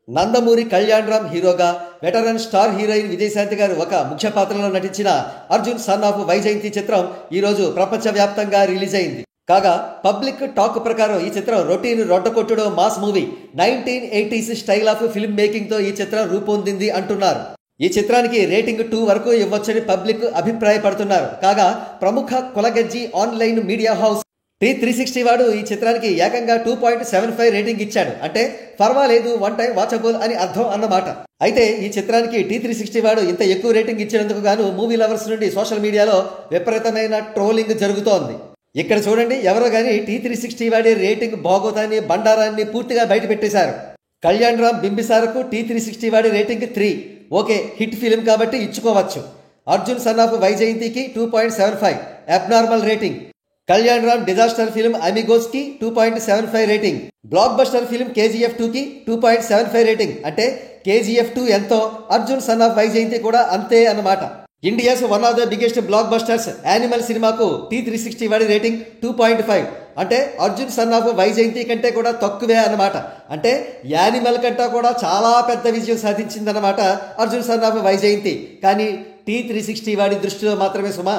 నందమూరి కళ్యాణ్ రామ్ హీరోగా, veteran star heroine Vijayashanti గారు ఒక ముఖ్య పాత్రలో నటించిన అర్జున్ సన్ ఆఫ్ వైజయంతి చిత్రం ఈరోజు ప్రపంచవ్యాప్తంగా రిలీజ్ అయింది. కాగా పబ్లిక్ టాక్ ప్రకారం ఈ చిత్రం రొటీన్ రొట్టకొట్టుడు mass movie 1980s style of film making తో ఈ చిత్రం రూపొందింది అంటున్నారు. ఈ చిత్రానికి రేటింగ్ 2 వరకు ఇవ్వొచ్చని పబ్లిక్ అభిప్రాయపడుతున్నారు. కాగా ప్రముఖ కొలగజ్జి ఆన్లైన్ మీడియా హౌస్ T360 వాడు ఈ చిత్రానికి ఏకంగా 2.75 రేటింగ్ ఇచ్చాడు. అంటే పర్వాలేదు, వన్ టైం వాచబుల్ అని అర్థం అన్నమాట. అయితే ఈ చిత్రానికి T360 వాడు ఇంత ఎక్కువ రేటింగ్ ఇచ్చినందుకు గాను మూవీ లవర్స్ నుండి సోషల్ మీడియాలో విపరీతమైన ట్రోలింగ్ జరుగుతోంది. ఇక్కడ చూడండి, ఎవరో కానీ T360 వాడి రేటింగ్ బాగోతాన్ని బండారాన్ని పూర్తిగా బయట పెట్టేశారు. కళ్యాణ్ రామ్ బింబిసారకు T360 వాడి రేటింగ్ 3. ఓకే, హిట్ ఫిలిం కాబట్టి ఇచ్చుకోవచ్చు. అర్జున్ సన్ ఆఫ్ వైజయంతికి 2.75 abnormal rating. Kalyan Ram disaster film Amigos కి 2.75 రేటింగ్. బ్లాక్ బస్టర్ ఫిల్మ్ KGF 2 కి 2.75 రేటింగ్. అంటే KGF 2 ఎంతో అర్జున్ సన్ ఆఫ్ వైజయంతి కూడా అంతే అన్నమాట. India's one of the biggest black busters animal సినిమాకు T360 వాడి రేటింగ్ 2.5. అంటే అర్జున్ సన్ ఆఫ్ వైజయంతి కంటే కూడా తక్కువే అన్నమాట. అంటే యానిమల్ కంటే కూడా చాలా పెద్ద విజయం సాధించిందన్నమాట అర్జున్ సన్ ఆఫ్ వైజయంతి. కానీ T360 వాడి దృష్టిలో మాత్రమే సుమా.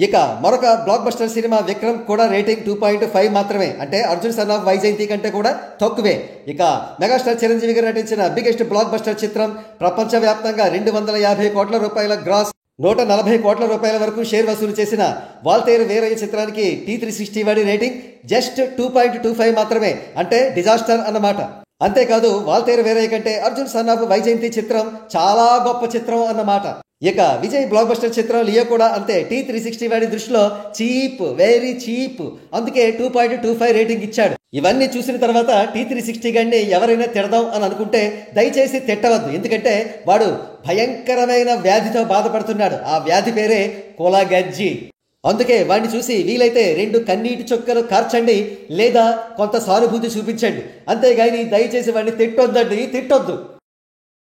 ఇక మరొక బ్లాక్ బస్టర్ సినిమా విక్రమ్ కూడా రేటింగ్ 2.5 మాత్రమే. అంటే అర్జున్ సన్ ఆఫ్ వైజయంతి కంటే కూడా తక్కువే. ఇక మెగాస్టార్ చిరంజీవి గారు నటించిన బిగ్గెస్ట్ బ్లాక్ బస్టర్ చిత్రం ప్రపంచవ్యాప్తంగా 250 కోట్ల రూపాయల గ్రాస్, 140 కోట్ల రూపాయల వరకు షేర్ వసూలు చేసిన వాల్తేరు వీరయ్య చిత్రానికి T360 వాడి రేటింగ్ జస్ట్ 2.25 మాత్రమే. అంటే డిజాస్టర్ అన్నమాట. అంతేకాదు, వాల్తేరు వీరయ్య కంటే అర్జున్ సన్ ఆఫ్ వైజయంతి చిత్రం చాలా గొప్ప చిత్రం అన్నమాట. ఇక విజయ్ బ్లాక్ బస్టర్ చిత్రం లియో కూడా అంతే. T360 వాడి దృష్టిలో చీప్, వెరీ చీప్. అందుకే 2.25 రేటింగ్ ఇచ్చాడు. ఇవన్నీ చూసిన తర్వాత T360 గడిని ఎవరైనా తిడదాం అని అనుకుంటే దయచేసి తిట్టవద్దు. ఎందుకంటే వాడు భయంకరమైన వ్యాధితో బాధపడుతున్నాడు. ఆ వ్యాధి పేరే కొలగజ్జి. అందుకే వాడిని చూసి వీలైతే 2 కన్నీటి చుక్కలు కార్చండి, లేదా కొంత సానుభూతి చూపించండి. అంతేగాని దయచేసి వాడిని తిట్టొద్దండి, తిట్టొద్దు.